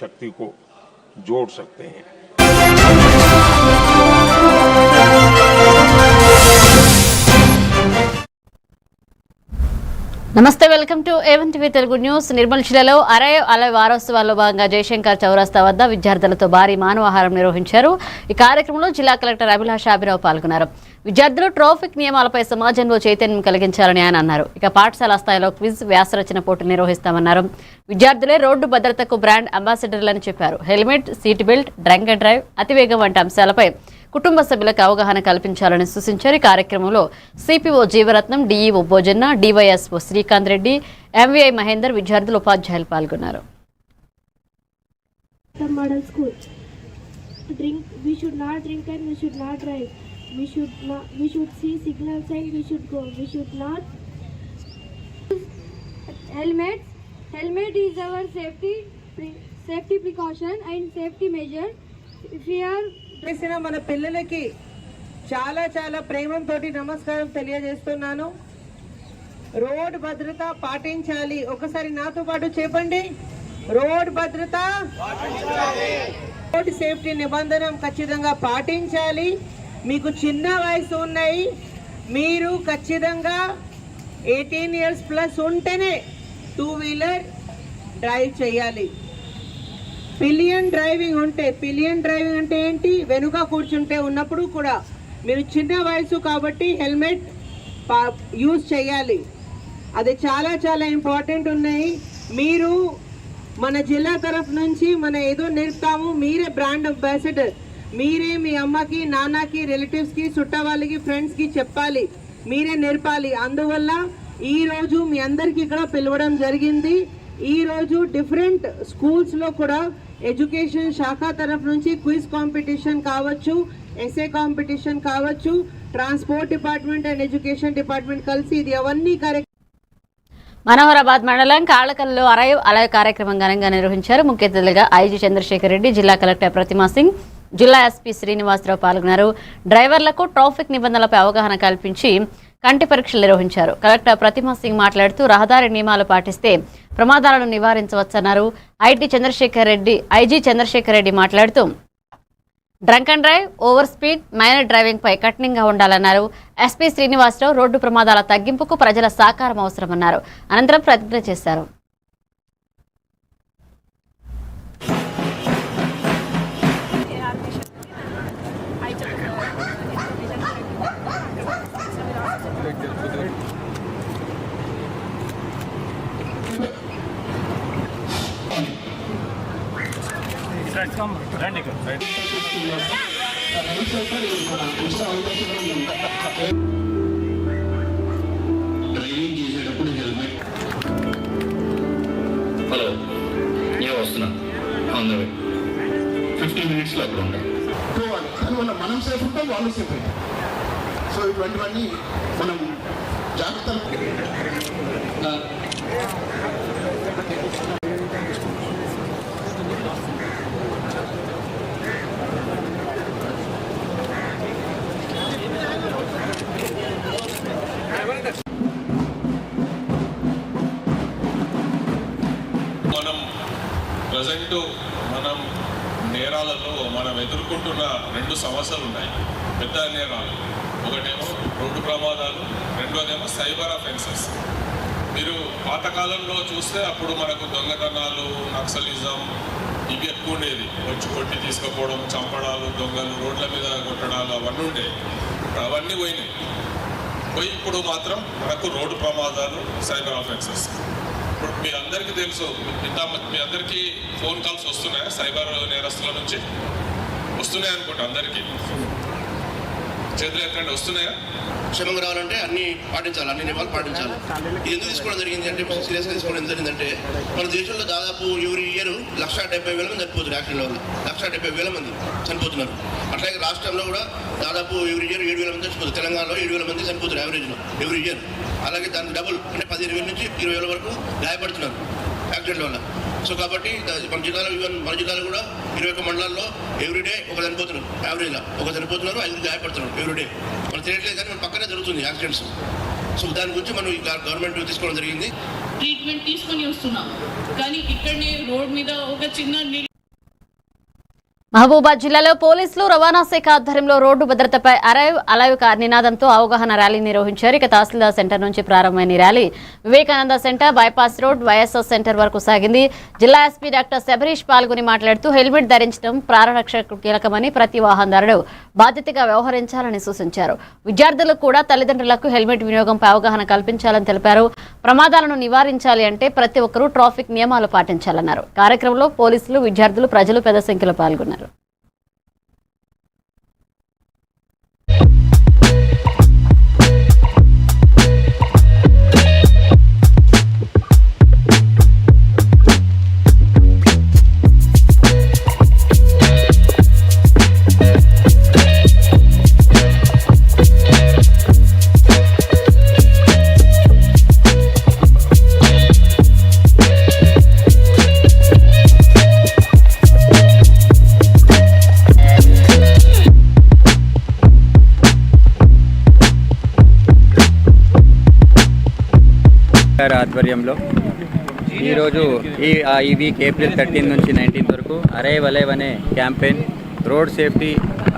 शक्ति को जोड़ सकते हैं। నమస్తే, welcome to A1 TV Telugu news. Nirmal జిల్లాలో అలై వారోత్సవాల్లో భాగంగా జయశంకర్ చౌరస్తా వద్ద విద్యార్థులతో భారీ మానవాహారం నిర్వహించారు. ఈ కార్యక్రమంలో జిల్లా కలెక్టర్ అభిలాష్ అభిరావు పాల్గొన్నారు. విద్యార్థులు ట్రాఫిక్ నియమాలపై సమాజంలో చైతన్యం కలిగించాలని ఆయన అన్నారు. ఇక పాఠశాల స్థాయిలో క్విజ్, వ్యాసరచన పోటీ నిర్వహిస్తామన్నారు. విద్యార్థులే రోడ్డు భద్రతకు బ్రాండ్ అంబాసిడర్లని చెప్పారు. Helmet, seat belt, drunk and drive, అతివేగం వంటి అంశాలపై కుటుంబ సభ్యులకు అవగాహన కల్పించాలని సూచించారు. ఈ కార్యక్రమంలో CPO Jeevaratnam, DEO Bhojanna, DYSO Srikanth Reddy, MVI Mahender, విద్యార్థులు, ఉపాధ్యాయులు పాల్గొన్నారు. We should see signals and we should go. We should not helmets. Helmet is our safety precaution and safety measure. If we are చేసిన మన పిల్లలకి చాలా చాలా ప్రేమతోటి నమస్కారం తెలియజేస్తున్నాను. రోడ్ భద్రత పాటించాలి. ఒకసారి నాతో పాటు చెప్పండి, రోడ్ భద్రత పాటించాలి. రోడ్ సేఫ్టీ నిబంధన ఖచ్చితంగా పాటించాలి. మీకు చిన్న వయసు ఉన్నాయి, మీరు ఖచ్చితంగా 18 years ప్లస్ ఉంటేనే 2-wheeler డ్రైవ్ చేయాలి. పిలియన్ డ్రైవింగ్ అంటే ఏంటి? వెనుక కూర్చుంటే ఉన్నప్పుడు కూడా మీరు చిన్న వయసు కాబట్టి హెల్మెట్ యూజ్ చేయాలి. అది చాలా చాలా ఇంపార్టెంట్ ఉన్నాయి. మీరు మన జిల్లా తరఫు నుంచి ఏదో నేర్పుతాము, మీరే బ్రాండ్ అంబాసిడర్. మీరే మీ అమ్మకి, నాన్నకి, రిలేటివ్స్కి, చుట్ట వాళ్ళకి, ఫ్రెండ్స్కి చెప్పాలి, మీరే నేర్పాలి. అందువల్ల ఈరోజు మీ అందరికీ ఇక్కడ పిలవడం జరిగింది. ఈరోజు డిఫరెంట్ స్కూల్స్లో కూడా ఎడ్యుకేషన్ శాఖ తరఫు నుంచి క్విజ్ కాంపిటీషన్ కావచ్చు, ఎస్ఏ కాంపిటీషన్ కావచ్చు, transport department and education department కలిసి ఇది అవన్నీ మనోహరాబాద్ మండలం కాళకల్లో అలై కార్యక్రమం ఘనంగా నిర్వహించారు. ముఖ్య అతిథులుగా ఐజీ చంద్రశేఖర్ రెడ్డి, జిల్లా కలెక్టర్ ప్రతిమా సింగ్, జిల్లా ఎస్పీ శ్రీనివాసరావు పాల్గొన్నారు. డ్రైవర్లకు ట్రాఫిక్ నిబంధనలపై అవగాహన కల్పించి కంటి పరీక్షలు నిర్వహించారు. కలెక్టర్ ప్రతిమా సింగ్ మాట్లాడుతూ రహదారి నియమాలు పాటిస్తే ప్రమాదాలను నివారించవచ్చన్నారు. ఐజీ చంద్రశేఖర్ రెడ్డి మాట్లాడుతూ drunk and drive, over speed, minor driving పై కఠినంగా ఉండాలన్నారు. ఎస్పీ శ్రీనివాసరావు రోడ్డు ప్రమాదాల తగ్గింపుకు ప్రజల సహకారం అవసరమన్నారు. అనంతరం ప్రతిజ్ఞ చేశారు. డ్రైవింగ్ చేసేటప్పుడు హెల్మెట్. హలో, నేను వస్తున్నా. 15 minutes అక్కడ ఉంటాం. దానివల్ల మనం సేఫ్ ఉంటాం, వాళ్ళు సేఫ్ ఉంటాం. సో ఇటువంటివన్నీ మనం జాగ్రత్తలు. మనం నేరాలలో మనం ఎదుర్కొంటున్న 2 సమస్యలు ఉన్నాయి. పెద్ద నేరాలు, ఒకటేమో రోడ్డు ప్రమాదాలు, రెండోదేమో సైబర్ అఫెన్సెస్. మీరు పాతకాలంలో చూస్తే అప్పుడు మనకు దొంగతనాలు, నక్సలిజం ఇవి ఎక్కువ ఉండేది. వచ్చి కొట్టి తీసుకుపోవడం, చంపడాలు, దొంగలు రోడ్ల మీద కొట్టడాలు అవన్నీ ఉండేవి. అవన్నీ పోయి ఇప్పుడు మాత్రం మనకు రోడ్డు ప్రమాదాలు, సైబర్ అఫెన్సెస్. ఇప్పుడు మీ అందరికీ తెలుసు, మీ అందరికీ ఫోన్ కాల్స్ వస్తున్నాయి సైబర్ నేరస్తుల నుంచి. వస్తున్నాయి అనుకుంటా, అందరికీ చేతులు ఎత్తండి. వస్తున్నాయా? క్షేమంగా రావాలంటే అన్ని పాటించాలి, అన్ని నియమాలు పాటించాలి. ఇది ఎందుకు తీసుకోవడం జరిగింది అంటే, సీరియస్గా తీసుకోవడం జరిగిందంటే, మన దేశంలో దాదాపు ఎవరి ఇయర్ 1,70,000 మంది చనిపోతున్నారు. యాక్సిడెంట్ల వల్ల 1,70,000 మంది చనిపోతున్నారు. అట్లాగే రాష్ట్రంలో కూడా దాదాపు ఎవరి ఇయర్ 7,000 మంది చనిపోతుంది. తెలంగాణలో 7,000 మంది చనిపోతున్నారు యావరేజ్లో ఎవరి ఇయర్. అలాగే దానికి డబుల్ అంటే 15,000 నుంచి 20,000 వరకు గాయపడుతున్నారు యాక్సిడెంట్ల వల్ల. సో కాబట్టి మన జిల్లాలో కూడా 21 మండలాల్లో ఎవ్రీడే ఒక చనిపోతున్నారు. యావరేజ్గా ఒక చనిపోతున్నారు, 5 గాయపడుతున్నారు ఎవ్రీడే. మనం తెలియట్లేదు కానీ మన పక్కనే జరుగుతుంది యాక్సిడెంట్స్. సో దాని గురించి మనం గవర్నమెంట్ తీసుకోవడం జరిగింది. ట్రీట్మెంట్ తీసుకొని వస్తున్నాం, కానీ ఇక్కడనే రోడ్ మీద ఒక చిన్న మహబూబాద్ జిల్లాలో పోలీసులు రవాణా శాఖ ఆధ్వర్యంలో రోడ్డు భద్రతపై అరైవ్ అలైవ్ నినాదంతో అవగాహన ర్యాలీ నిర్వహించారు. ఇక తహసీల్దార్ సెంటర్ నుంచి ప్రారంభమైన rally Vivekananda centre, bypass road, YSR centre వరకు సాగింది. జిల్లా ఎస్పీ డాక్టర్ శబరీష్ పాల్గొని మాట్లాడుతూ హెల్మెట్ ధరించడం ప్రాణరక్షకు కీలకమని ప్రతి వాహనదారుడు బాధ్యతగా వ్యవహరించాలని సూచించారు. విద్యార్థులకు కూడా తల్లిదండ్రులకు హెల్మెట్ వినియోగంపై అవగాహన కల్పించాలని తెలిపారు. ప్రమాదాలను నివారించాలి అంటే ప్రతి ఒక్కరూ ట్రాఫిక్ నియమాలు పాటించాలన్నారు. కార్యక్రమంలో పోలీసులు, విద్యార్థులు, ప్రజలు పెద్ద సంఖ్యలో పాల్గొన్నారు. ఆధ్వర్యంలో ఈరోజు ఈ వీక్ ఏప్రిల్ 13 నుంచి 19 వరకు అరైవ్ అలైవ్ అనే campaign, road safety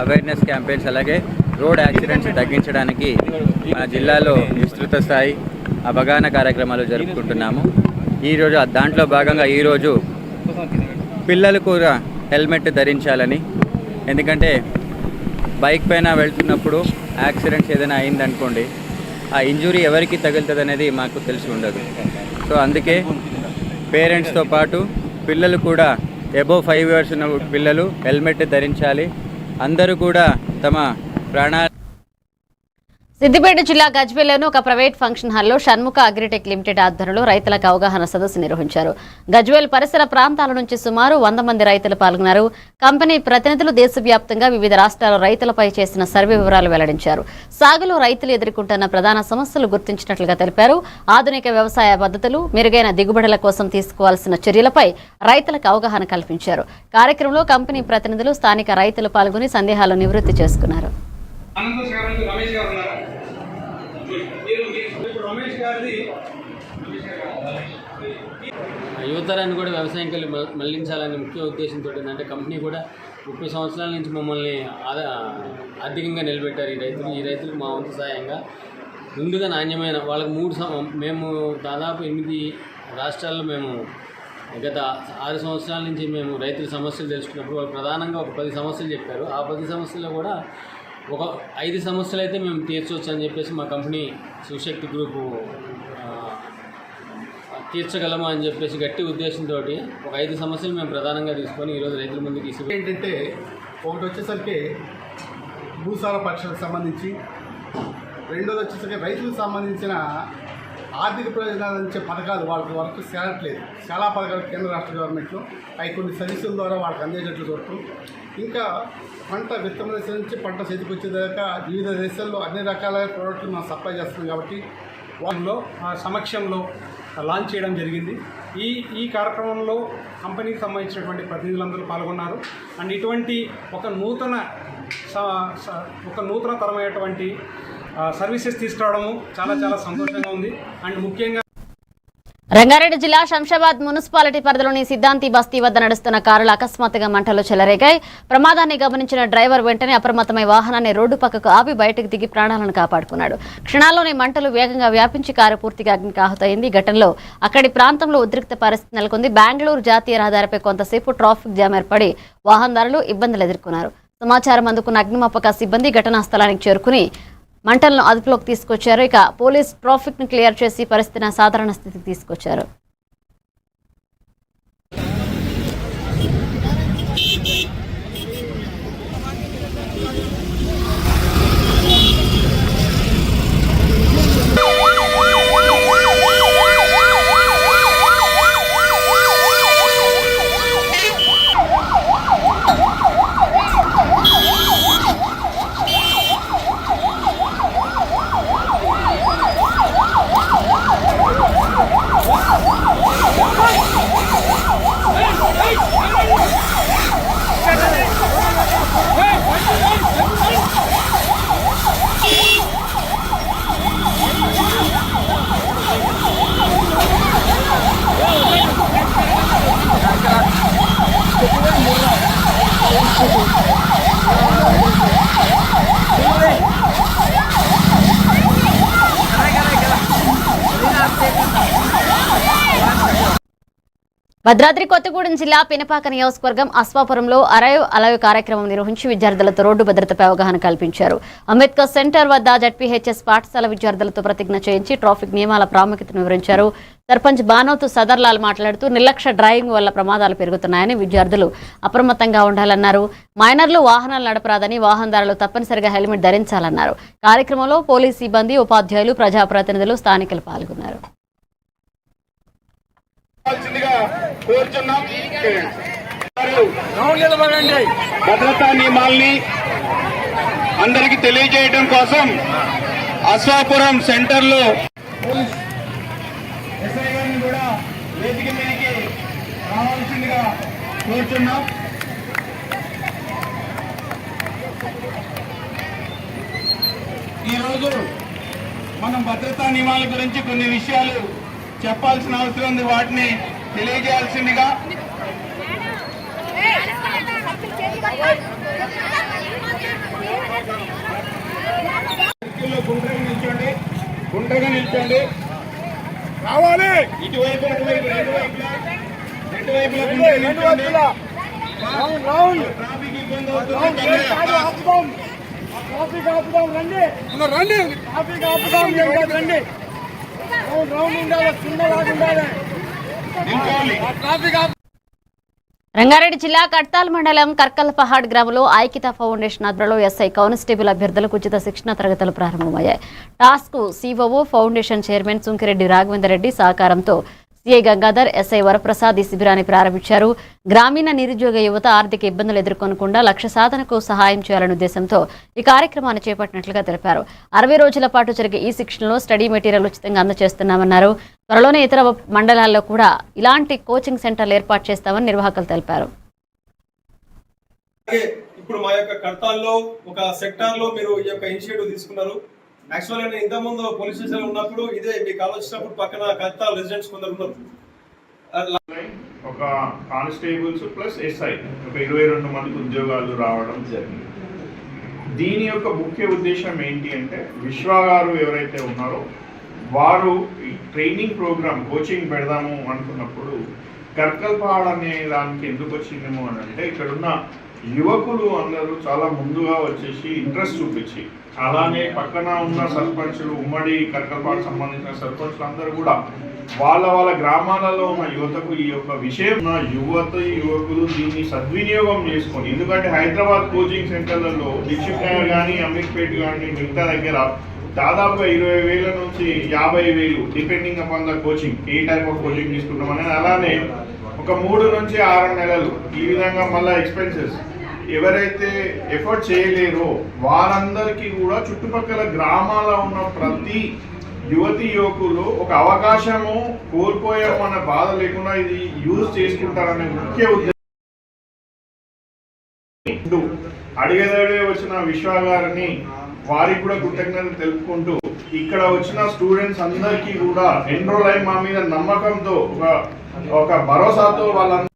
awareness campaigns, అలాగే రోడ్ యాక్సిడెంట్స్ తగ్గించడానికి మన జిల్లాలో విస్తృత స్థాయి అవగాహన కార్యక్రమాలు జరుపుకుంటున్నాము. ఈరోజు దాంట్లో భాగంగా ఈరోజు పిల్లలు కూడా హెల్మెట్ ధరించాలని, ఎందుకంటే బైక్ పైన వెళ్తున్నప్పుడు యాక్సిడెంట్స్ ఏదైనా అయిందనుకోండి, ఆ ఇంజురీ ఎవరికి తగులుతుంది అనేది మాకు తెలిసి ఉండదు. సో అందుకే పేరెంట్స్తో పాటు పిల్లలు కూడా అబోవ్ 5 years ఉన్న పిల్లలు హెల్మెట్ ధరించాలి. అందరూ కూడా తమ ప్రాణాలు. సిద్దిపేట జిల్లా గజ్వేల్లోని ఒక ప్రైవేట్ ఫంక్షన్ హాల్లో షణ్ముఖ అగ్రిటెక్ లిమిటెడ్ ఆధ్వర్యంలో రైతులకు అవగాహన సదస్సు నిర్వహించారు. గజ్వేల్ పరిసర ప్రాంతాల నుంచి సుమారు 100 మంది రైతులు పాల్గొన్నారు. కంపెనీ ప్రతినిధులు దేశవ్యాప్తంగా వివిధ రాష్ట్రాల రైతులపై చేసిన సర్వే వివరాలు వెల్లడించారు. సాగులో రైతులు ఎదుర్కొంటున్న ప్రధాన సమస్యలు గుర్తించినట్లుగా తెలిపారు. ఆధునిక వ్యవసాయ పద్ధతులు, మెరుగైన దిగుబడుల కోసం తీసుకోవాల్సిన చర్యలపై రైతులకు అవగాహన కల్పించారు. కార్యక్రమంలో కంపెనీ ప్రతినిధులు, స్థానిక రైతులు పాల్గొని సందేహాలు నివృత్తి చేసుకున్నారు. యువతరాన్ని కూడా వ్యవసాయంకి మళ్లించాలనే ముఖ్య ఉద్దేశంతో ఏంటంటే కంపెనీ కూడా 30 సంవత్సరాల నుంచి మమ్మల్ని ఆర్థికంగా నిలబెట్టారు. ఈ రైతులకు మా వంతు సహాయంగా ముందుగా నాణ్యమైన వాళ్ళకి మేము దాదాపు 8 రాష్ట్రాల్లో మేము గత 6 సంవత్సరాల నుంచి మేము రైతుల సమస్యలు తెలుసుకున్నప్పుడు వాళ్ళు ప్రధానంగా ఒక 10 సమస్యలు చెప్పారు. ఆ 10 సమస్యల్లో కూడా ఒక 5 సమస్యలు అయితే మేము తీర్చవచ్చు అని చెప్పేసి మా కంపెనీ శివశక్తి గ్రూపు తీర్చగలమా అని చెప్పేసి గట్టి ఉద్దేశంతో ఒక 5 సమస్యలు మేము ప్రధానంగా తీసుకొని ఈరోజు రైతుల ముందుకు తీసుకు. ఏంటంటే ఒకటి వచ్చేసరికి భూసార పరీక్షలకు సంబంధించి, రెండోది వచ్చేసరికి రైతులకు సంబంధించిన ఆర్థిక ప్రయోజనాలు ఇచ్చే పథకాలు వాళ్ళకి వరకు చేరట్లేదు. చాలా పథకాలు కేంద్ర రాష్ట్ర గవర్నమెంట్లో అవి కొన్ని సర్వీసుల ద్వారా వాళ్ళకి అందేటట్లు చూడటం, ఇంకా పంట విత్తన దశ నుంచి పంట చేతికి వచ్చేదాకా వివిధ దేశాల్లో అన్ని రకాల ప్రోడక్ట్లు మనం సప్లై చేస్తున్నాం కాబట్టి వాళ్ళలో సమక్షంలో లాంచ్ చేయడం జరిగింది. ఈ కార్యక్రమంలో కంపెనీకి సంబంధించినటువంటి ప్రతినిధులందరూ పాల్గొన్నారు. అండ్ ఇటువంటి ఒక నూతన తరమైనటువంటి సర్వీసెస్ తీసుకురావడము చాలా సంతోషంగా ఉంది. అండ్ ముఖ్యంగా రంగారెడ్డి జిల్లా శంషాబాద్ మున్సిపాలిటీ పరిధిలోని సిద్ధాంతి బస్తీ వద్ద నడుస్తున్న కారులు అకస్మాత్తుగా మంటలు చెలరేగాయి. ప్రమాదాన్ని గమనించిన డ్రైవర్ వెంటనే అప్రమత్తమై వాహనాన్ని రోడ్డు పక్కకు ఆపి బయటకు దిగి ప్రాణాలను కాపాడుకున్నాడు. క్షణాల్లోనే మంటలు వేగంగా వ్యాపించి కారు పూర్తిగా అగ్నికి ఆహుతైంది. ఘటనలో అక్కడి ప్రాంతంలో ఉద్రిక్త పరిస్థితి నెలకొంది. బెంగళూరు జాతీయ రహదారిపై కొంతసేపు ట్రాఫిక్ జామ్ ఏర్పడి వాహనదారులు ఇబ్బందులు ఎదుర్కొన్నారు. సమాచారం అందుకున్న అగ్నిమాపక సిబ్బంది ఘటనా స్థలానికి చేరుకుని మంటలను అదుపులోకి తీసుకొచ్చారు. ఇక పోలీస్ ట్రాఫిక్ ను క్లియర్ చేసి పరిస్థితిని సాధారణ స్థితికి తీసుకొచ్చారు. Hey! భద్రాద్రి కొత్తగూడెం జిల్లా పినపాక నియోజకవర్గం అశ్వాపురంలో అరైవ్ అలైవ్ కార్యక్రమం నిర్వహించి విద్యార్థులతో రోడ్డు భద్రతపై అవగాహన కల్పించారు. అంబేద్కర్ సెంటర్ వద్ద జడ్పీహెచ్ఎస్ పాఠశాల విద్యార్థులతో ప్రతిజ్ఞ చేయించి ట్రాఫిక్ నియమాల ప్రాముఖ్యతను వివరించారు. సర్పంచ్ బానోతు సదర్లాల్ మాట్లాడుతూ నిర్లక్ష్య డ్రైవింగ్ వల్ల ప్రమాదాలు పెరుగుతున్నాయని, విద్యార్థులు అప్రమత్తంగా ఉండాలన్నారు. మైనర్లు వాహనాలు నడపరాదని, వాహనదారులు తప్పనిసరిగా హెల్మెట్ ధరించాలన్నారు. కార్యక్రమంలో పోలీస్ సిబ్బంది, ఉపాధ్యాయులు, ప్రజాప్రతినిధులు, స్థానికులు పాల్గొన్నారు. భద్రతా నియమాల్ని అందరికి తెలియజేయడం కోసం అశ్వాపురం సెంటర్లో ఎస్ఐ గారిని కూడా వేదిక మీదకి రావాల్సిందిగా కోరుతున్నాం. ఈరోజు మనం భద్రతా నియమాల గురించి కొన్ని విషయాలు చెప్పాల్సిన అవసరం ఉంది. వాటిని తెలియజేయాల్సిందిగా గుండ్రగా నిల్చోండి. రావాలి ఇటువైపు ట్రాఫిక్ ఇబ్బంది అవుతుంది. రంగారెడ్డి జిల్లా కట్తాల్ మండలం కర్కల్ పహాడ్ గ్రామంలో ఐక్యతా ఫౌండేషన్ ఆధ్వర్యంలో ఎస్ఐ కానిస్టేబుల్ అభ్యర్థులకు ఉచిత శిక్షణ తరగతులు ప్రారంభమయ్యాయి. Task COO foundation chairman Sunkireddy Raghavender Reddy సహకారంతో సిఐ గంగాధర్, ఎస్ఐ వరప్రసాద్ ఈ శిబిరాన్ని ప్రారంభించారు. గ్రామీణ నిరుద్యోగ యువత ఆర్థిక ఇబ్బందులు ఎదుర్కొనకుండా లక్ష్య సాధనకు సహాయం చేయాలనే ఉద్దేశంతో ఈ కార్యక్రమాన్ని చేపట్టినట్లుగా తెలిపారు. 60 రోజుల పాటు జరిగే ఈ శిక్షణలో స్టడీ మెటీరియల్ ఉచితంగా అందజేస్తున్నామన్నారు. త్వరలోనే ఇతర మండలాల్లో కూడా ఇలాంటి కోచింగ్ సెంటర్లు ఏర్పాటు చేస్తామని నిర్వాహకులు తెలిపారు. ఇప్పుడు మా యొక్క కర్తాల్లో ఒక సెక్టార్ లో మీరు ఈ యొక్క ఇనిషియేటివ్ తీసుకున్నారు. యాక్చువల్ నేను ఇంతకుముందు పోలీస్ స్టేషన్ ఉన్నప్పుడు ఇదే మీకు ఆలోచించినప్పుడు పక్కన కర్తాల్ రెసిడెంట్స్ కొందరు ఉన్నారు. ఒక కానిస్టేబుల్స్ ప్లస్ ఎస్ఐ ఒక 22 మందికి ఉద్యోగాలు రావడం జరిగింది. దీని యొక్క ముఖ్య ఉద్దేశం ఏంటి అంటే, విశ్వ గారు ఎవరైతే ఉన్నారో వారు ఈ ట్రైనింగ్ ప్రోగ్రామ్ కోచింగ్ పెడదాము అనుకున్నప్పుడు కర్కల్ పహాడ్ అనే దానికి ఎందుకు వచ్చిందేమో అని అంటే, ఇక్కడున్న యువకులు అందరూ చాలా ముందుగా వచ్చేసి ఇంట్రెస్ట్ చూపించి, అలానే పక్కన ఉన్న సర్పంచులు, ఉమ్మడి కర్కల్ పహాడ్ సంబంధించిన సర్పంచులు అందరూ కూడా వాళ్ళ గ్రామాలలో ఉన్న యువతకు ఈ యొక్క విషయం యువకులు దీన్ని సద్వినియోగం చేసుకొని, ఎందుకంటే హైదరాబాద్ కోచింగ్ సెంటర్లలో డిస్ట్రిక్ట్ కానీ అమీర్పేట్ కానీ మిగతా దగ్గర దాదాపుగా 20,000 నుంచి 50,000 depending upon the coaching, A type of coaching తీసుకుంటాం అనేది. అలానే ఒక 3 నుంచి 6 నెలలు ఈ విధంగా మళ్ళీ ఎక్స్పెన్సెస్. ఎవరైతే ఎఫర్ట్ చేయలేరో వారందరికీ కూడా చుట్టుపక్కల గ్రామాల్లో ఉన్న ప్రతి యువతి యువకులు ఒక అవకాశము కోల్పోయాము అన్న బాధ లేకుండా ఇది యూజ్ చేసుకుంటారనే ముఖ్య ఉద్దేశం. అడిగేదడే వచ్చిన విశ్వ గారిని వారికి కూడా కృతజ్ఞతలు తెలుపుకుంటూ, ఇక్కడ వచ్చిన స్టూడెంట్స్ అందరికీ కూడా ఎన్రోల్ అయి మా మీద నమ్మకంతో ఒక భరోసాతో వాళ్ళందరూ.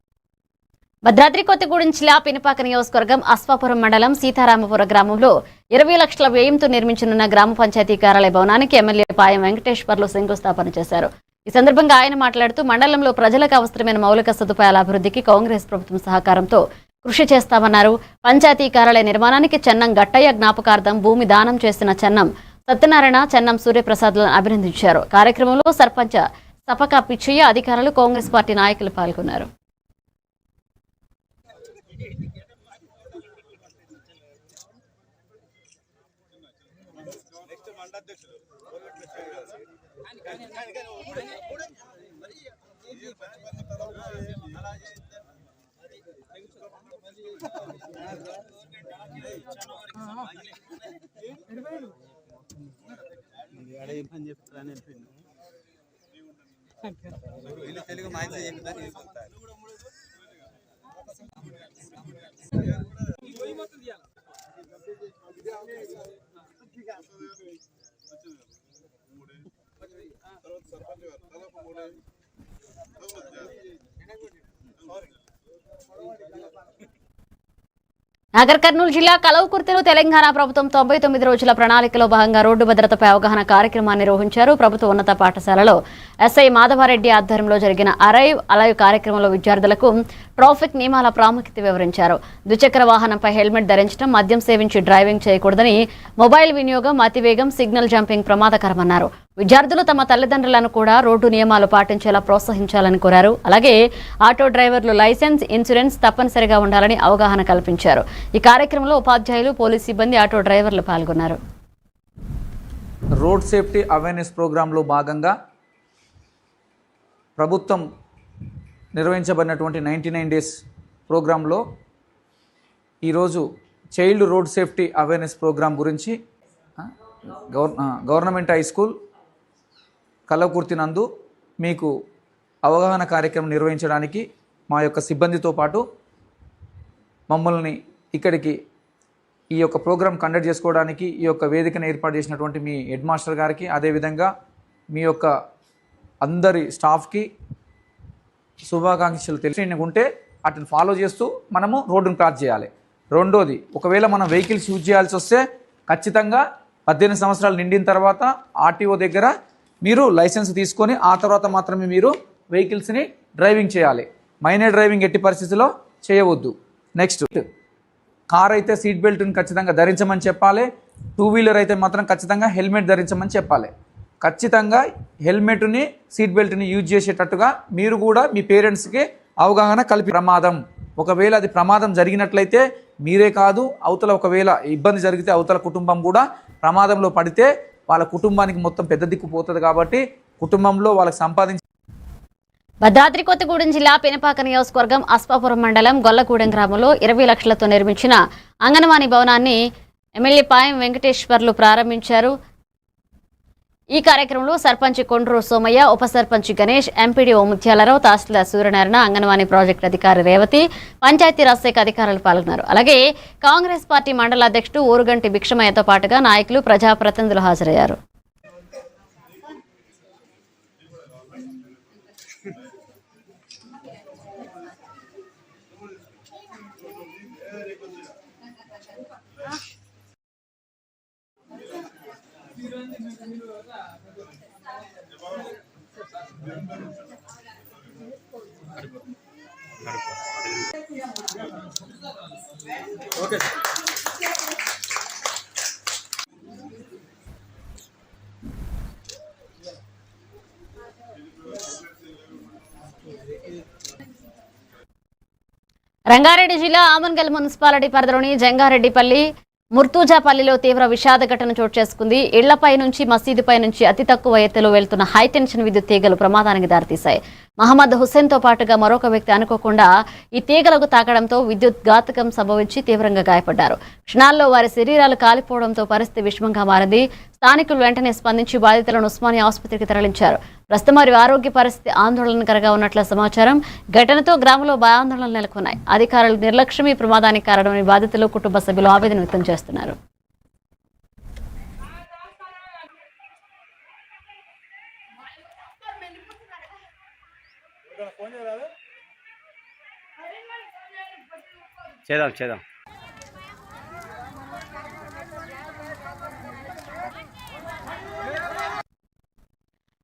భద్రాద్రి కొత్తగూడెం జిల్లా పినపాక నియోజకవర్గం అశ్వాపురం మండలం సీతారామపుర గ్రామంలో 20 లక్షల వ్యయంతో నిర్మించనున్న గ్రామ పంచాయతీ కార్యాలయ భవనానికి ఎమ్మెల్యే పాయం వెంకటేశ్వర్లు శంకుస్థాపన చేశారు. ఈ సందర్భంగా ఆయన మాట్లాడుతూ, మండలంలో ప్రజలకు అవసరమైన మౌలిక సదుపాయాల అభివృద్ధికి కాంగ్రెస్ ప్రభుత్వం సహకారంతో కృషి చేస్తామన్నారు. పంచాయతీ కార్యాలయ నిర్మాణానికి చెన్నం గట్టయ్య జ్ఞాపకార్థం భూమి దానం చేసిన చెన్నం సత్యనారాయణ, చెన్నం సూర్యప్రసాద్లను అభినందించారు. కార్యక్రమంలో సర్పంచ్ సపక పిచ్చయ్య, అధికారులు, కాంగ్రెస్ పార్టీ నాయకులు పాల్గొన్నారు. నగర్ కర్నూలు జిల్లా కలవకుర్తిలో తెలంగాణ ప్రభుత్వం 99 రోజుల ప్రణాళికలో భాగంగా రోడ్డు భద్రతపై అవగాహన కార్యక్రమాన్ని నిర్వహించారు. ప్రభుత్వ ఉన్నత పాఠశాలలో ఎస్ఐ మాధవారెడ్డి ఆధ్వర్యంలో జరిగిన అరైవ్ అలైవ్ కార్యక్రమంలో విద్యార్థులకు ట్రాఫిక్ నియమాల ప్రాముఖ్యత వివరించారు. ద్విచక్ర వాహనంపై హెల్మెట్ ధరించడం, మద్యం సేవించి డ్రైవింగ్ చేయకూడదని, మొబైల్ వినియోగం, అతివేగం, సిగ్నల్ జంపింగ్ ప్రమాదకరమన్నారు. విద్యార్థులు తమ తల్లిదండ్రులను కూడా రోడ్డు నియమాలు పాటించేలా ప్రోత్సహించాలని కోరారు. అలాగే ఆటో డ్రైవర్లు లైసెన్స్, ఇన్సూరెన్స్ తప్పనిసరిగా ఉండాలని అవగాహన కల్పించారు. ఈ కార్యక్రమంలో ఉపాధ్యాయులు, పోలీస్ సిబ్బంది, ఆటో డ్రైవర్లు పాల్గొన్నారు. రోడ్ సేఫ్టీ అవేర్నెస్ ప్రోగ్రాంలో భాగంగా ప్రభుత్వం నిర్వహించబడినటువంటి 99 డేస్ ప్రోగ్రాంలో ఈరోజు child road safety awareness programme గురించి గవర్నమెంట్ హై స్కూల్ కలవకుర్తి నందు మీకు అవగాహన కార్యక్రమం నిర్వహించడానికి మా యొక్క సిబ్బందితో పాటు మమ్మల్ని ఇక్కడికి ఈ యొక్క ప్రోగ్రాం కండక్ట్ చేసుకోవడానికి ఈ యొక్క వేదికను ఏర్పాటు చేసినటువంటి మీ హెడ్ మాస్టర్ గారికి, అదేవిధంగా మీ యొక్క అందరి స్టాఫ్కి శుభాకాంక్షలు తెలిసి ఉంటే వాటిని ఫాలో చేస్తూ మనము రోడ్డును క్రాస్ చేయాలి. రెండోది, ఒకవేళ మనం వెహికల్స్ యూజ్ చేయాల్సి వస్తే ఖచ్చితంగా 18 సంవత్సరాలు నిండిన తర్వాత ఆర్టీఓ దగ్గర మీరు లైసెన్స్ తీసుకొని ఆ తర్వాత మాత్రమే మీరు వెహికల్స్ని డ్రైవింగ్ చేయాలి. మైనర్ డ్రైవింగ్ ఎట్టి పరిస్థితిలో చేయవద్దు. నెక్స్ట్, కార్ అయితే సీట్ బెల్ట్ని ఖచ్చితంగా ధరించమని చెప్పాలి. 2 వీలర్ అయితే మాత్రం ఖచ్చితంగా హెల్మెట్ ధరించమని చెప్పాలి. ఖచ్చితంగా హెల్మెట్ని, సీట్ బెల్ట్ని యూజ్ చేసేటట్టుగా మీరు కూడా మీ పేరెంట్స్కి అవగాహన ప్రమాదం, ఒకవేళ అది ప్రమాదం జరిగినట్లయితే మీరే కాదు, అవతల ఒకవేళ ఇబ్బంది జరిగితే అవతల కుటుంబం కూడా ప్రమాదంలో పడితే వాళ్ళ కుటుంబానికి మొత్తం పెద్ద దిక్కు పోతుంది. కాబట్టి కుటుంబంలో వాళ్ళకి సంపాదించి భద్రాద్రి కొత్తగూడెం జిల్లా పెనపాక నియోజకవర్గం అస్పాపురం మండలం గొల్లగూడెం గ్రామంలో 20 లక్షలతో నిర్మించిన అంగన్వాడీ భవనాన్ని ఎమ్మెల్యే పాయం వెంకటేశ్వర్లు ప్రారంభించారు. ఈ కార్యక్రమంలో సర్పంచ్ కొండ్రు సోమయ్య, ఉప సర్పంచ్ గణేష్, ఎంపీడీఓ ముత్యాలరావు, తహసీల్దార్ సూర్యనారాయణ, అంగన్వాడీ ప్రాజెక్టు అధికారి రేవతి, పంచాయతీరాజ్ శాఖ అధికారులు పాల్గొన్నారు. అలాగే కాంగ్రెస్ పార్టీ మండల అధ్యక్షుడు ఊరుగంటి భిక్షమయ్యతో పాటుగా నాయకులు, ప్రజాప్రతినిధులు హాజరయ్యారు. ఓకే రంగారెడ్డి జిల్లా ఆమన్గల్ మున్సిపాలిటీ పరిధిలోని జంగారెడ్డిపల్లి, ముర్తూజాపల్లిలో తీవ్ర విషాద ఘటన చోటు చేసుకుంది. ఇళ్లపై నుంచి, మసీదుపై నుంచి అతి తక్కువ ఎత్తులో వెళ్తున్న హైటెన్షన్ విద్యుత్ తీగలు ప్రమాదానికి దారితీశాయి. మహమ్మద్ హుస్సేన్తో పాటుగా మరొక వ్యక్తి అనుకోకుండా ఈ తీగలకు తాకడంతో విద్యుత్ ఘాతకం సంభవించి తీవ్రంగా గాయపడ్డారు. క్షణాల్లో వారి శరీరాలు కాలిపోవడంతో పరిస్థితి విషమంగా మారింది. స్థానికులు వెంటనే స్పందించి బాధితులను ఉస్మానియా ఆసుపత్రికి తరలించారు. ప్రస్తుతం వారి ఆరోగ్య పరిస్థితి ఆందోళనకరంగా ఉన్నట్లు సమాచారం. ఘటనతో గ్రామంలో భయాందోళనలు నెలకొన్నాయి. అధికారుల నిర్లక్ష్యం ఈ ప్రమాదానికి కారణమని బాధితులు, కుటుంబ సభ్యులు ఆవేదన వ్యక్తం చేస్తున్నారు. చేద్దాం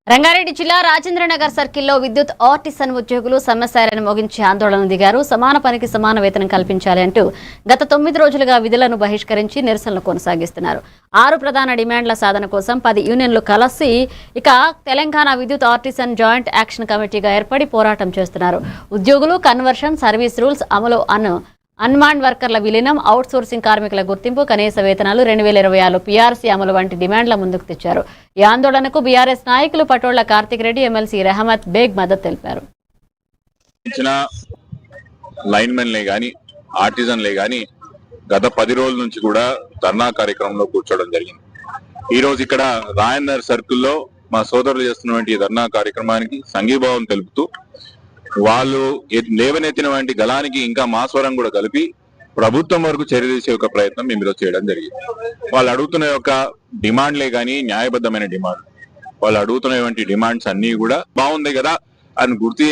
రంగారెడ్డి జిల్లా రాజేంద్రనగర్ సర్కిల్లో విద్యుత్ ఆర్టిసన్ ఉద్యోగులు సమ్మెసారాన్ని ముగించి ఆందోళన దిగారు. సమాన పనికి సమాన వేతనం కల్పించాలి అంటూ గత 9 రోజులుగా విధులను బహిష్కరించి నిరసనలు కొనసాగిస్తున్నారు. 6 ప్రధాన డిమాండ్ల సాధన కోసం 10 యూనియన్లు కలిసి తెలంగాణ విద్యుత్ ఆర్టిసన్ జాయింట్ యాక్షన్ కమిటీగా ఏర్పడి పోరాటం చేస్తున్నారు. ఉద్యోగులు కన్వర్షన్, సర్వీస్ రూల్స్ అమలు, అన్మాండ్ వర్కర్ల విలీనం, అవుట్ సోర్సింగ్ కార్మికుల గుర్తింపు, కనీస వేతనాలు, 2026 పీఆర్సీ అమలు వంటి డిమాండ్ల ముందుకు తెచ్చారు. ఈ ఆందోళనకు బీఆర్ఎస్ నాయకులు పటోళ్ల కార్తిక్ రెడ్డి, ఎమ్మెల్సీ రెహమత్ బేగ్ మద్దతు తెలిపారు. లైన్మెన్లే గాని, ఆర్టిజన్లే గాని గత 10 రోజుల నుంచి కూడా ధర్నా కార్యక్రమంలో కూర్చోవడం జరిగింది. ఈ రోజు ఇక్కడ రాయన్నర్ సర్కిల్లో మా సోదరులు చేస్తున్నటువంటి ధర్నా కార్యక్రమానికి సంఘీభావం తెలుపుతూ వాళ్ళు లేవనెత్తిన వంటి గలానికి ఇంకా మా స్వరం కూడా కలిపి ప్రభుత్వం వరకు చర్య తీసే ఒక ప్రయత్నం మేము ఈరోజు చేయడం జరిగింది. వాళ్ళు అడుగుతున్న యొక్క డిమాండ్లే కానీ న్యాయబద్ధమైన డిమాండ్, వాళ్ళు అడుగుతున్నటువంటి డిమాండ్స్ అన్ని కూడా బాగుంది కదా అని గుర్తు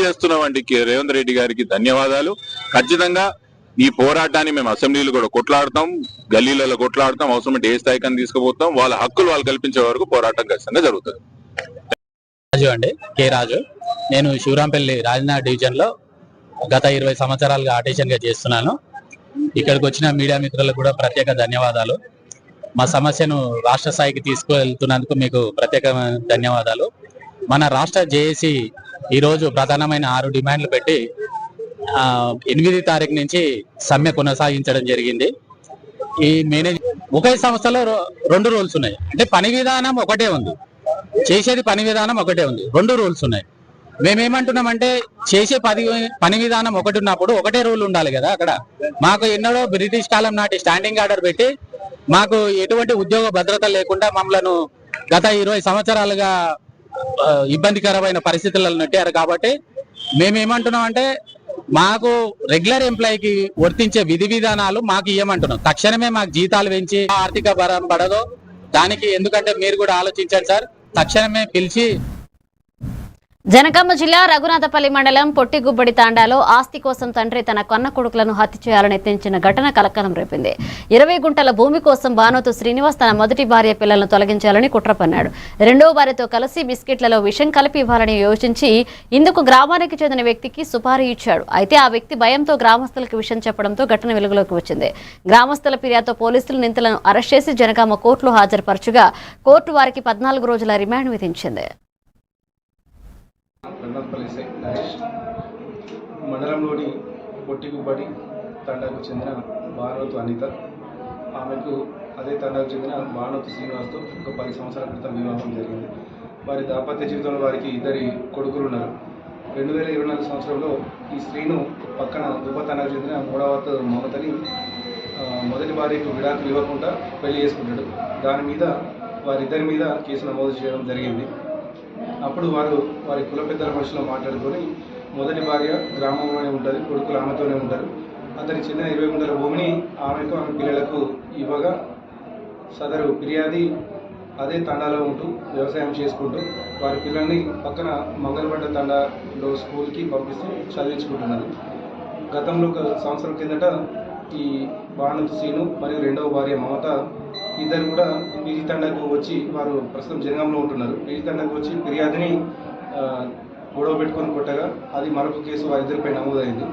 చేస్తున్నటువంటి రేవంత్ రెడ్డి గారికి ధన్యవాదాలు. ఖచ్చితంగా ఈ పోరాటాన్ని మేము అసెంబ్లీలో కూడా కొట్లాడతాం, గల్లీలలో కొట్లాడతాం, అవసరమైతే ఏ స్థాయికి తీసుకుపోతాం. వాళ్ళ హక్కులు వాళ్ళు కల్పించే వరకు పోరాటం ఖచ్చితంగా జరుగుతుంది. రాజు అండి, కే రాజు. నేను శివరాంపల్లి రాజనగర్ డివిజన్ లో గత 20 సంవత్సరాలుగా ఆర్టిజన్ గా చేస్తున్నాను. ఇక్కడికి వచ్చిన మీడియా మిత్రులకు కూడా ప్రత్యేక ధన్యవాదాలు. మా సమస్యను రాష్ట్ర స్థాయికి తీసుకువెళ్తున్నందుకు మీకు ప్రత్యేకమైన ధన్యవాదాలు. మన రాష్ట్ర జేఏసీ ఈరోజు ప్రధానమైన 6 డిమాండ్లు పెట్టి 8వ తారీఖు నుంచి సమ్మె కొనసాగించడం జరిగింది. ఈ ఒకే సంస్థలో 2 రూల్స్ ఉన్నాయి. అంటే పని విధానం ఒకటే ఉంది, చేసేది పని విధానం ఒకటే ఉంది, 2 రూల్స్ ఉన్నాయి. మేమేమంటున్నామంటే చేసే పని విధానం ఒకటి ఉన్నప్పుడు ఒకటే రూల్ ఉండాలి కదా. అక్కడ మాకు ఎన్నడో బ్రిటిష్ కాలం నాటి స్టాండింగ్ ఆర్డర్ పెట్టి మాకు ఎటువంటి ఉద్యోగ భద్రత లేకుండా మమ్మలను గత 20 సంవత్సరాలుగా ఇబ్బందికరమైన పరిస్థితులలో నెట్టారు. కాబట్టి మేమేమంటున్నాం అంటే మాకు రెగ్యులర్ ఎంప్లాయీకి వర్తించే విధి విధానాలు మాకు ఇవ్వమంటున్నాం. తక్షణమే మాకు జీతాలు పెంచి ఆర్థిక భారం పడదో దానికి, ఎందుకంటే మీరు కూడా ఆలోచించండి సార్, తక్షణమే పిలిచి. జనగామ జిల్లా రఘునాథపల్లి మండలం పొట్టిగుబ్బడి తాండాలో ఆస్తి కోసం తండ్రి తన కన్న కొడుకులను హత్య చేయాలని యత్నించిన ఘటన కలకలం రేపింది. 20 గుంటల భూమి కోసం బానోతు శ్రీనివాస్ తన మొదటి భార్య పిల్లలను తొలగించాలని కుట్ర పన్నాడు. రెండవ భార్యతో కలిసి బిస్కెట్లలో విషం కలిపి ఇవ్వాలని యోచించి ఇందుకు గ్రామానికి చెందిన వ్యక్తికి సుపారీ ఇచ్చాడు. అయితే ఆ వ్యక్తి భయంతో గ్రామస్తులకు విషయం చెప్పడంతో ఘటన వెలుగులోకి వచ్చింది. గ్రామస్తుల ఫిర్యాదుతో పోలీసులు నిందితులను అరెస్ట్ చేసి జనగామ కోర్టులో హాజరుపరచుగా కోర్టు వారికి 14 రోజుల రిమాండ్ విధించింది. రఘునాథపల్లి నరేష్ మండలంలోని పొట్టిగుబ్బడి తండాకు చెందిన బానోతు అనిత, ఆమెకు అదే తండాకు చెందిన బానోతు శ్రీనివాస్తో ఒక 10 సంవత్సరాల క్రితం వివాహం జరిగింది. వారి దాంపత్య జీవితంలో వారికి 2 కొడుకులు ఉన్నారు. 2024 సంవత్సరంలో ఈ స్త్రీను పక్కన దుబ్బ తండాకు చెందిన 3వ మమతని మొదటి భార్యకు విడాకులు ఇవ్వకుండా పెళ్లి చేసుకుంటాడు. దాని మీద వారిద్దరి మీద కేసు నమోదు చేయడం జరిగింది. అప్పుడు వారి కుల పెద్దల మనుషులో మాట్లాడుకొని మొదటి భార్య గ్రామంలోనే ఉంటుంది, కొడుకులు ఆమెతోనే ఉంటారు, అతనికి చెందిన 20 గుంటల భూమిని ఆమెకు ఆమె పిల్లలకు ఇవ్వగా సదరు ఫిర్యాది అదే తండాలో ఉంటూ వ్యవసాయం చేసుకుంటూ వారి పిల్లల్ని పక్కన మంగళపడ్డ తండాలో స్కూల్కి పంపిస్తూ చదివించుకుంటున్నారు. గతంలో 1 సంవత్సరం కిందట ఈ బానోతు సీను మరియు రెండవ భార్య మమత ఇద్దరు కూడా పీజీ తండాకు వచ్చి, వారు ప్రస్తుతం జనగాంలో ఉంటున్నారు, పీజీ తండాకు వచ్చి ఫిర్యాదుని గొడవ పెట్టుకొని కొట్టగా అది మరొక కేసు వారిద్దరిపై నమోదైంది.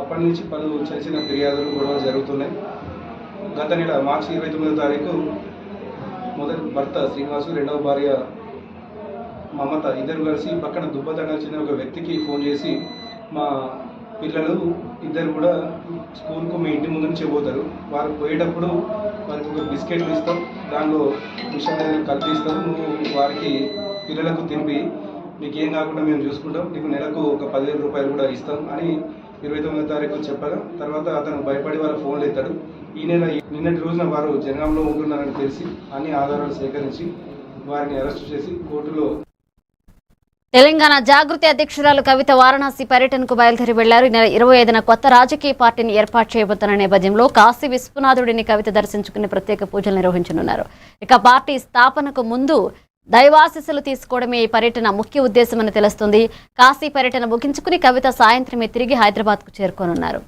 అప్పటి నుంచి పలు చిన్న చిన్న ఫిర్యాదులు గొడవలు జరుగుతున్నాయి. గత నెల మార్చి 29వ తారీఖు మొదటి భర్త శ్రీనివాసు, రెండవ భార్య మమత ఇద్దరు కలిసి పక్కన దుబ్బ తండాకు చెందిన ఒక వ్యక్తికి ఫోన్ చేసి, మా పిల్లలు ఇద్దరు కూడా స్కూల్కు మీ ఇంటి ముందు నుంచి పోతారు, వారు పోయేటప్పుడు వారికి ఒక బిస్కెట్లు ఇస్తాం, దానిలో విషయం కల్పిస్తాం, నువ్వు వారికి పిల్లలకు తినిపి నీకేం కాకుండా మేము చూసుకుంటాం, నీకు నెలకు ఒక 10,000 రూపాయలు కూడా ఇస్తాం అని 29వ తారీఖు చెప్పగా తర్వాత అతను భయపడి వాళ్ళ ఫోన్లు ఎత్తాడు. ఈ నెల నిన్నటి రోజున వారు జనగాంలో ఉంటున్నారని తెలిసి అన్ని ఆధారాలు సేకరించి వారిని అరెస్టు చేసి కోర్టులో. తెలంగాణ జాగృతి అధ్యక్షురాలు కవిత వారణాసి పర్యటనకు బయలుదేరి వెళ్లారు. ఈ నెల 25న కొత్త రాజకీయ పార్టీని ఏర్పాటు చేయబోతున్న నేపథ్యంలో కాశీ విశ్వనాథుడిని కవిత దర్శించుకుని ప్రత్యేక పూజలు నిర్వహించనున్నారు. ఇక పార్టీ స్థాపనకు ముందు దైవాశీస్సులు తీసుకోవడమే ఈ పర్యటన ముఖ్య ఉద్దేశమని తెలుస్తుంది. కాశీ పర్యటన ముగించుకుని కవిత సాయంత్రమే తిరిగి హైదరాబాద్కు చేరుకోనున్నారు.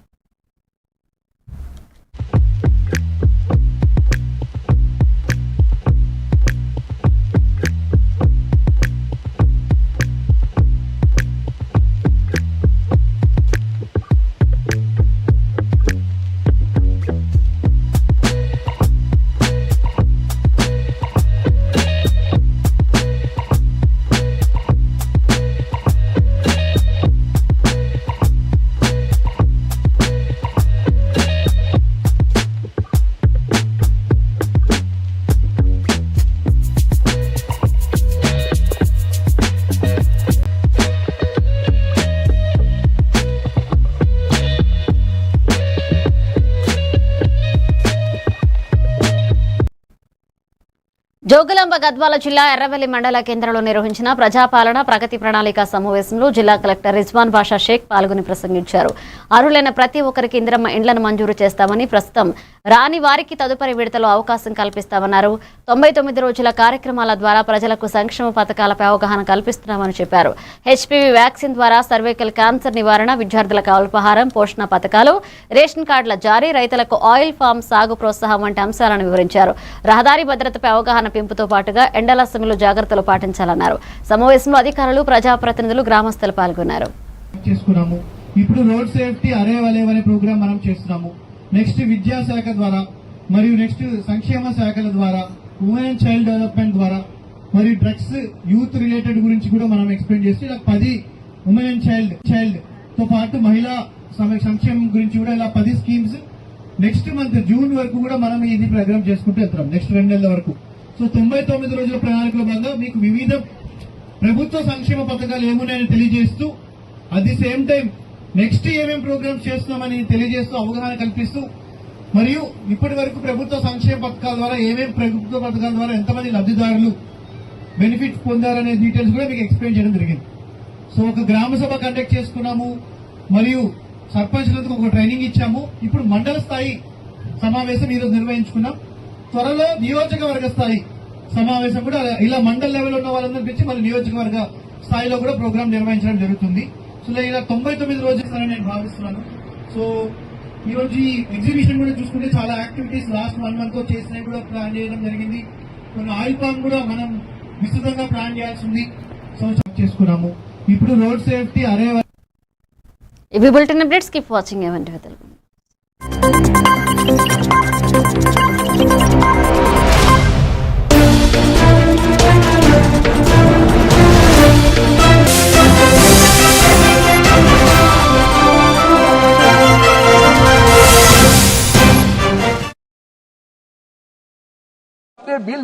జోగులాంబ గద్వాల జిల్లా ఎర్రవెల్లి మండల కేంద్రంలో నిర్వహించిన ప్రజాపాలన ప్రగతి ప్రణాళిక సమావేశంలో జిల్లా కలెక్టర్ రిజ్వాన్ బాషా షేక్ పాల్గొని ప్రసంగించారు. అర్హులైన ప్రతి ఒక్కరికి ఇందిరమ్మ ఇండ్లను మంజూరు చేస్తామని, ప్రస్తుతం రాని వారికి తదుపరి విడతలో అవకాశం కల్పిస్తామన్నారు. 99 రోజుల కార్యక్రమాల ద్వారా ప్రజలకు సంక్షేమ పథకాలపై అవగాహన కల్పిస్తున్నామని చెప్పారు. హెచ్పివి వ్యాక్సిన్ ద్వారా సర్వైకల్ క్యాన్సర్ నివారణ, విద్యార్థులకు అల్పాహారం, పోషణ పథకాలు, రేషన్ కార్డుల జారీ, రైతులకు ఆయిల్ ఫామ్ సాగు ప్రోత్సాహం వంటి అంశాలను వివరించారు. రహదారి భద్రతపై అవగాహన పెంపుతో పాటుగా ఎండల సమయంలో జాగ్రత్తలు పాటించాలన్నారు. సమావేశంలో అధికారులు, ప్రజాప్రతినిధులు, గ్రామస్తులు పాల్గొన్నారు. ఇప్పుడు రోడ్ సేఫ్టీ అరే వలే అనే ప్రోగ్రామ్ మనం చేస్తున్నాము. నెక్స్ట్ విద్యాశాఖ ద్వారా మరియు నెక్స్ట్ సంక్షేమ శాఖల ద్వారా, ఉమెన్ అండ్ చైల్డ్ డెవలప్మెంట్ ద్వారా మరియు డ్రగ్స్ యూత్ రిలేటెడ్ గురించి కూడా మనం ఎక్స్ప్లెయిన్ చేసి ఇలా 10 ఉమెన్ అండ్ చైల్డ్ తో పాటు మహిళా సంక్షేమం గురించి కూడా ఇలా 10 స్కీమ్స్ నెక్స్ట్ మంత్ జూన్ వరకు కూడా మనం ఇది ప్రోగ్రామ్ చేసుకుంటూ వెళ్తాం. నెక్స్ట్ 2 నెలల వరకు. సో 99 రోజుల ప్రణాళికలో భాగంగా మీకు వివిధ ప్రభుత్వ సంక్షేమ పథకాలు ఏమున్నాయని తెలియజేస్తూ, at the same time next ఏమేం ప్రోగ్రామ్స్ చేస్తున్నామని తెలియజేస్తూ, అవగాహన కల్పిస్తూ, మరియు ఇప్పటి వరకు ప్రభుత్వ సంక్షేమ పథకాల ద్వారా ఏమేం ప్రభుత్వ పథకాల ద్వారా ఎంతమంది లబ్ధిదారులు బెనిఫిట్స్ పొందారనే డీటెయిల్స్ కూడా మీకు ఎక్స్ప్లెయిన్ చేయడం జరిగింది. సో ఒక గ్రామ సభ కండక్ట్ చేసుకున్నాము, మరియు సర్పంచ్లకు ఒక ట్రైనింగ్ ఇచ్చాము. ఇప్పుడు మండల స్థాయి సమావేశం ఈరోజు నిర్వహించుకున్నాం. త్వరలో నియోజకవర్గ స్థాయి సమావేశం కూడా ఇలా మండల లెవెల్ ఉన్న వాళ్ళందరూ పిలిచి మళ్ళీ నియోజకవర్గ స్థాయిలో కూడా ప్రోగ్రామ్ నిర్వహించడం జరుగుతుంది. సో ఇలా 99 రోజులు నేను భావిస్తున్నాను. సో ఈ రోజు ఈ ఎగ్జిబిషన్ కూడా చూసుకుంటే చాలా యాక్టివిటీస్ లాస్ట్ 1 month తో చేసినవి కూడా ప్లాన్ చేయడం జరిగింది. కొన్ని ఆయిల్ పామ్ కూడా మనం విస్తృతంగా ప్లాన్ చేయాల్సింది. సో చేసుకున్నాము. ఇప్పుడు రోడ్ సేఫ్టీ అరే ఇవి బులెటిన్ అప్డేట్స్. కీప్ వాచింగ్ ఏమంటే తెలుగు. बिल